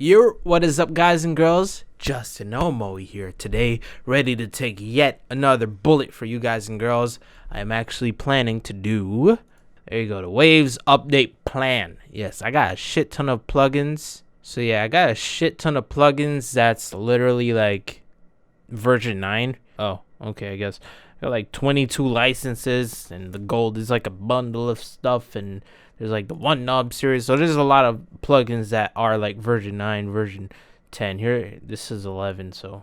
What is up, guys and girls? Justin Omoe here today, ready to take yet another bullet for you guys and girls. I am actually planning to do, there you go, the Waves update plan. Yes, I got a shit ton of plugins. So yeah, I got a shit ton of plugins that's literally like version 9. Oh, okay, I guess. I got like 22 licenses, and the gold is like a bundle of stuff, and there's like the One Knob series. So there's a lot of plugins that are like version 9, version 10. Here, this is 11, so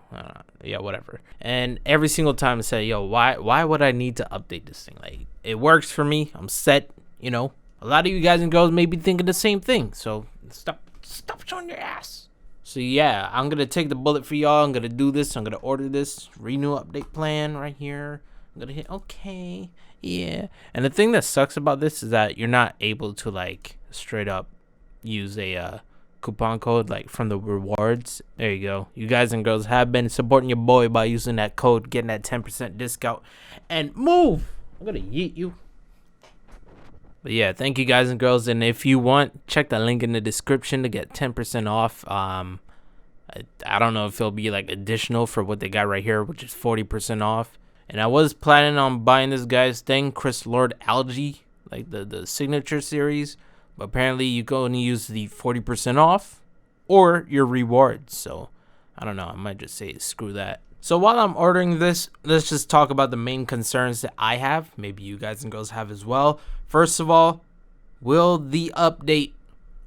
yeah, whatever. And every single time I say, yo, why would I need to update this thing? Like, it works for me. I'm set, you know. A lot of you guys and girls may be thinking the same thing, so stop showing your ass. So yeah, I'm gonna take the bullet for y'all. I'm gonna do this. I'm gonna order this renew update plan right here. I'm gonna hit okay. Yeah. And the thing that sucks about this is that you're not able to like straight up use a coupon code like from the rewards. There you go. You guys and girls have been supporting your boy by using that code, getting that 10% discount. And move. I'm gonna yeet you. But yeah, thank you guys and girls. And if you want, check the link in the description to get 10% off. I don't know if it'll be like additional for what they got right here, which is 40% off. And I was planning on buying this guy's thing, Chris Lord Algae, like the signature series. But apparently you can only use the 40% off or your rewards. So I don't know. I might just say screw that. So while I'm ordering this, let's just talk about the main concerns that I have. Maybe you guys and girls have as well. First of all, will the update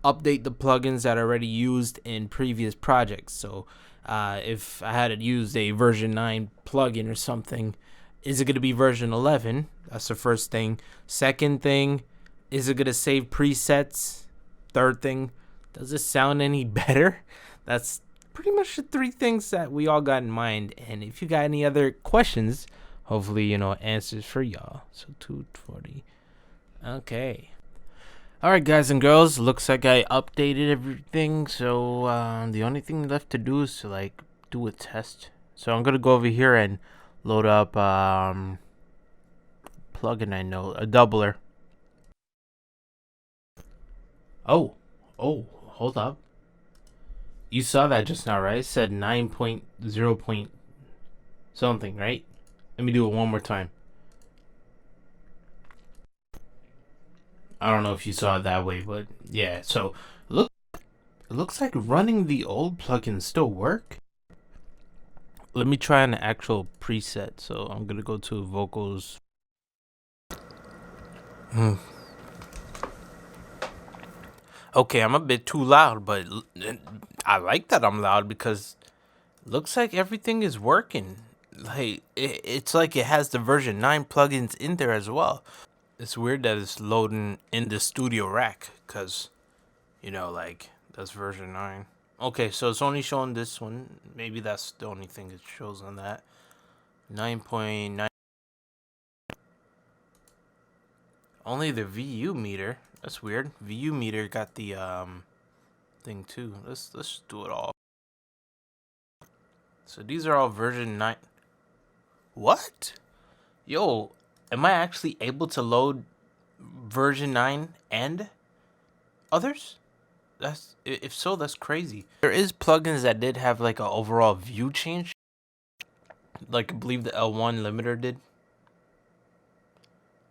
the plugins that are already used in previous projects? So if I had used a version 9 plugin or something, is it going to be version 11? That's the first thing. Second thing, is it going to save presets? Third thing, does it sound any better? That's pretty much the three things that we all got in mind. And if you got any other questions, hopefully, answers for y'all. So 240. Okay. Alright, guys and girls, looks like I updated everything. So the only thing left to do is to like do a test. So I'm going to go over here and load up plugin I know, a doubler. Oh, hold up. You saw that just now, right? It said 9.0 point something, right? Let me do it one more time. I don't know if you saw it that way, but yeah. So it looks like running the old plugins still work. Let me try an actual preset. So I'm gonna go to vocals. Okay, I'm a bit too loud, but I like that I'm loud because it looks like everything is working. Like it's like it has the version 9 plugins in there as well. It's weird that it's loading in the studio rack because, like that's version 9. Okay, so it's only showing this one. Maybe that's the only thing it shows on that. 9.9. Only the VU meter. That's weird. VU meter got the thing too. Let's do it all. So these are all version 9. What? Yo, am I actually able to load version 9 and others? If so, that's crazy. There is plugins that did have like an overall view change. Like I believe the L1 limiter did.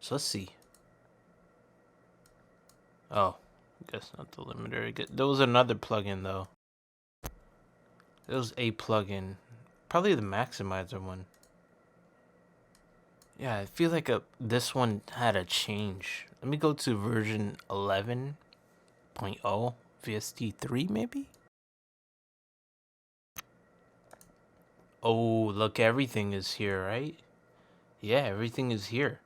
So let's see. Oh, I guess not the limiter. There was another plugin though. There was a plugin. Probably the maximizer one. Yeah, I feel like this one had a change. Let me go to version 11.0 VST3 maybe? Oh, look, everything is here, right? Yeah, everything is here.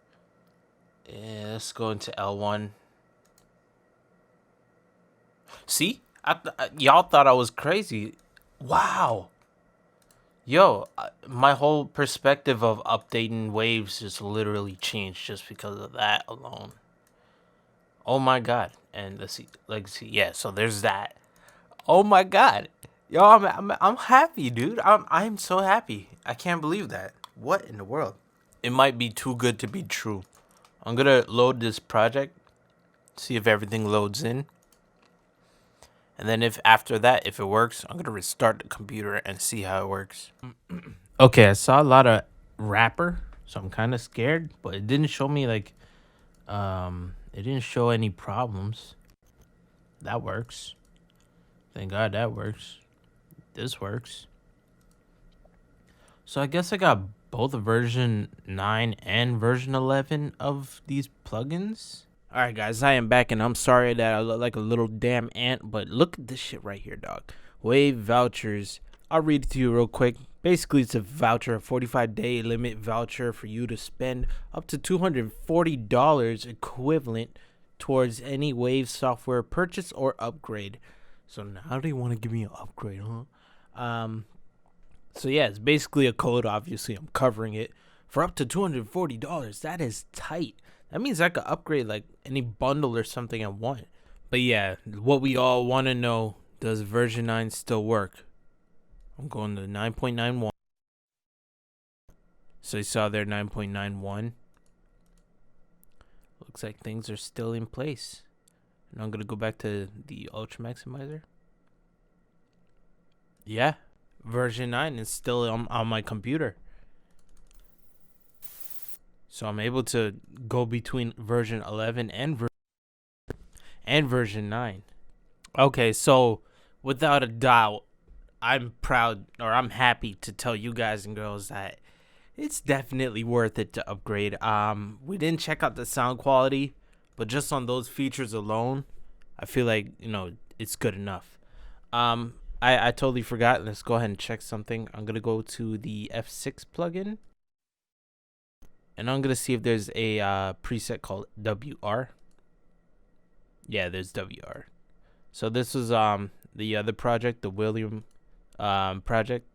Yeah, let's go into L1. See? Y'all thought I was crazy. Wow. Yo, my whole perspective of updating Waves just literally changed just because of that alone. Oh my god. And let's see. Yeah, so there's that. Oh my god. Yo, I'm happy, dude. I'm so happy. I can't believe that. What in the world? It might be too good to be true. I'm gonna load this project. See if everything loads in. And then if after that, if it works, I'm gonna restart the computer and see how it works. Okay, I saw a lot of wrapper, so I'm kind of scared, but it didn't show me like, it didn't show any problems. That works. Thank God that works. This works. So I guess I got both version 9 and version 11 of these plugins. Alright guys, I am back and I'm sorry that I look like a little damn ant, but look at this shit right here, dog. Wave vouchers. I'll read it to you real quick. Basically, it's a voucher, a 45-day limit voucher for you to spend up to $240 equivalent towards any Wave software purchase or upgrade. So now they want to give me an upgrade, huh? So yeah, it's basically a code. Obviously, I'm covering it for up to $240. That is tight. That means I could upgrade like any bundle or something I want. But yeah, what we all want to know, does version 9 still work? I'm going to 9.91. So you saw there 9.91. Looks like things are still in place. And I'm going to go back to the Ultra Maximizer. Yeah, version 9 is still on my computer. So I'm able to go between version 11 and version 9. Okay, so without a doubt, I'm proud, or I'm happy to tell you guys and girls that it's definitely worth it to upgrade. We didn't check out the sound quality, but just on those features alone, I feel like, you know, it's good enough. I totally forgot. Let's go ahead and check something. I'm gonna go to the F6 plugin, and I'm gonna see if there's a preset called WR. Yeah, there's WR. So this was the other project, the William project,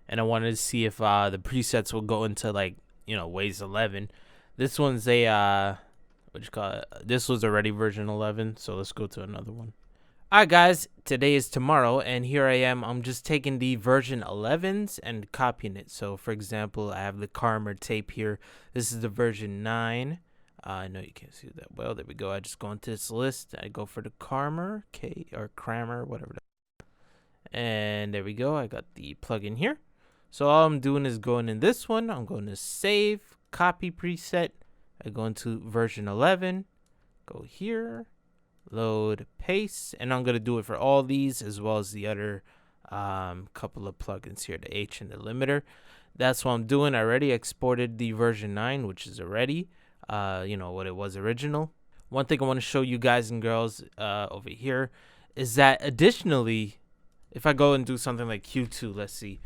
and I wanted to see if the presets will go into, like, you know, Waves 11. This one's a what you call it? This was already version 11, so let's go to another one. Alright guys, today is tomorrow, and here I am. I'm just taking the version 11s and copying it. So for example, I have the Karma tape here. This is the version 9. I know you can't see that well. There we go. I just go into this list. I go for the Karma, K or Kramer, whatever. And there we go. I got the plugin here. So all I'm doing is going in this one. I'm going to save, copy preset. I go into version 11. Go here. Load, paste, and I'm gonna do it for all these as well as the other couple of plugins here, the H and the limiter. That's what I'm doing. I already exported the version 9, which is already you know what it was original. One thing I want to show you guys and girls over here is that additionally, if I go and do something like Q2, let's see,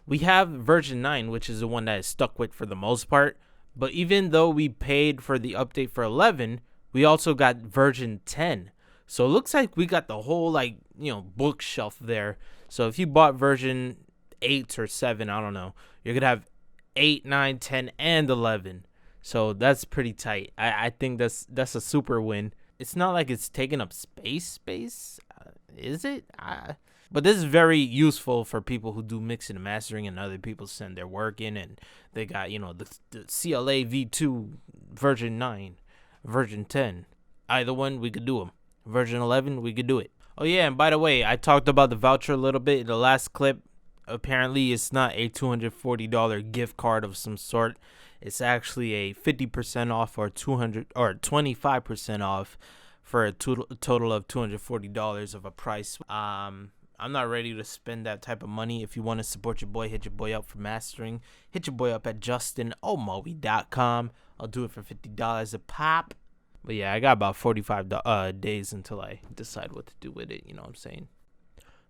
we have version 9, which is the one that is stuck with for the most part. But even though we paid for the update for 11, we also got version 10. So it looks like we got the whole, like, you know, bookshelf there. So if you bought version 8 or 7, I don't know, you're going to have 8, 9, 10, and 11. So that's pretty tight. I think that's a super win. It's not like it's taking up space. Is it? But this is very useful for people who do mixing and mastering, and other people send their work in, and they got, you know, the CLA V2 version 9. Version 10, either one, we could do them. Version 11, we could do it. Oh yeah, and by the way, I talked about the voucher a little bit in the last clip. Apparently it's not a $240 gift card of some sort. It's actually a 50% off or 25% off for a total of $240 of a price. I'm not ready to spend that type of money. If you want to support your boy, hit your boy up for mastering. Hit your boy up at JustinOmowie.com. I'll do it for $50 a pop. But yeah, I got about 45 days until I decide what to do with it. You know what I'm saying?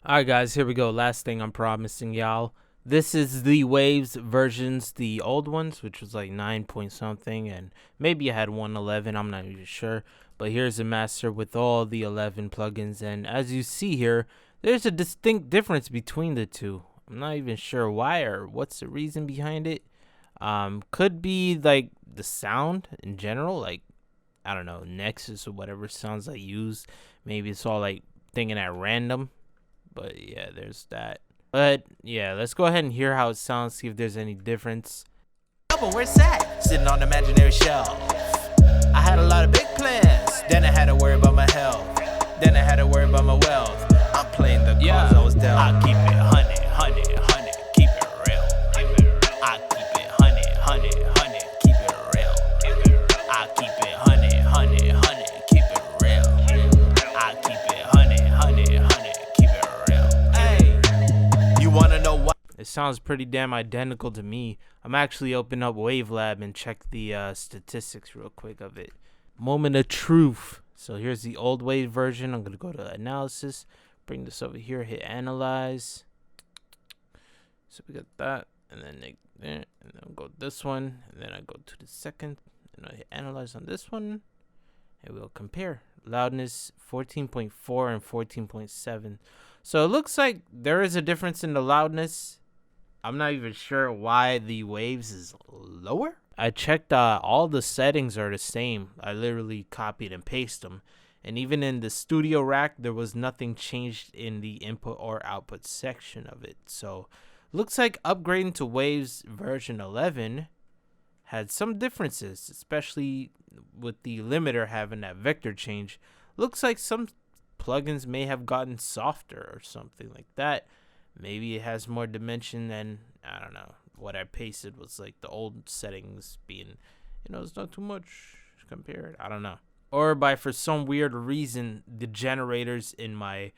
Alright guys, here we go. Last thing I'm promising y'all. This is the Waves versions, the old ones, which was like 9 point something. And maybe I had 111. I'm not even sure. But here's the master with all the 11 plugins. And as you see here, there's a distinct difference between the two. I'm not even sure why or what's the reason behind it. Could be like the sound in general, like, I don't know, Nexus or whatever sounds I use. Maybe it's all like thinking at random. But yeah, there's that. But yeah, let's go ahead and hear how it sounds, see if there's any difference. Where's that? Sitting on the imaginary shelf. I had a lot of big plans. Then I had to worry about my health. Then I had to worry about my wealth. playing the cards I was dealt. I keep it 100, keep it real. I keep it 100, keep it real. I keep it 100, keep it real. I keep it 100, keep it real. Hey, you wanna know why? It sounds pretty damn identical to me. I'm actually open up Wavelab and check the statistics real quick of it. Moment of truth. So here's the old wave version. I'm gonna go to analysis, bring this over here, hit analyze. So we got that, and then there, and then we'll go this one, and then I go to the second, and I hit analyze on this one, and we'll compare loudness 14.4 and 14.7. So it looks like there is a difference in the loudness. I'm not even sure why the waves is lower. I checked all the settings are the same. I literally copied and pasted them. And even in the studio rack, there was nothing changed in the input or output section of it. So looks like upgrading to Waves version 11 had some differences, especially with the limiter having that vector change. Looks like some plugins may have gotten softer or something like that. Maybe it has more dimension than, I don't know, what I pasted was like the old settings being, it's not too much compared. I don't know. Or for some weird reason, the generators in my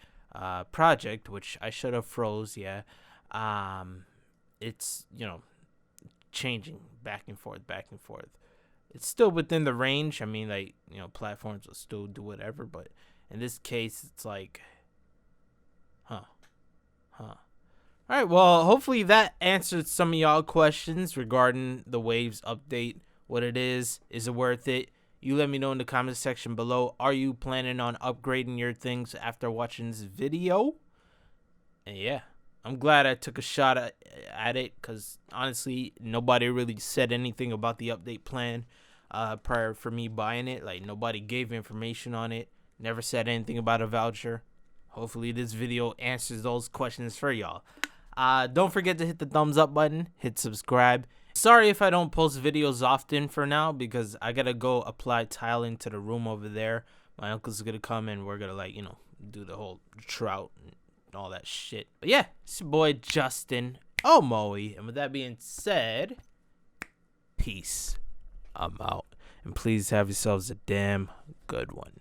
project, which I should have froze, it's, changing back and forth. It's still within the range. I mean, like, platforms will still do whatever, but in this case, it's like, All right, well, hopefully that answered some of y'all questions regarding the Waves update, what it is it worth it? You let me know in the comment section below. Are you planning on upgrading your things after watching this video? And yeah, I'm glad I took a shot at it because honestly, nobody really said anything about the update plan prior for me buying it. Like, nobody gave information on it, never said anything about a voucher. Hopefully this video answers those questions for y'all. Don't forget to hit the thumbs up button, hit subscribe. Sorry if I don't post videos often for now because I gotta go apply tiling to the room over there. My uncle's gonna come and we're gonna do the whole trout and all that shit. But yeah, it's your boy Justin Omoe. And with that being said, peace. I'm out. And please have yourselves a damn good one.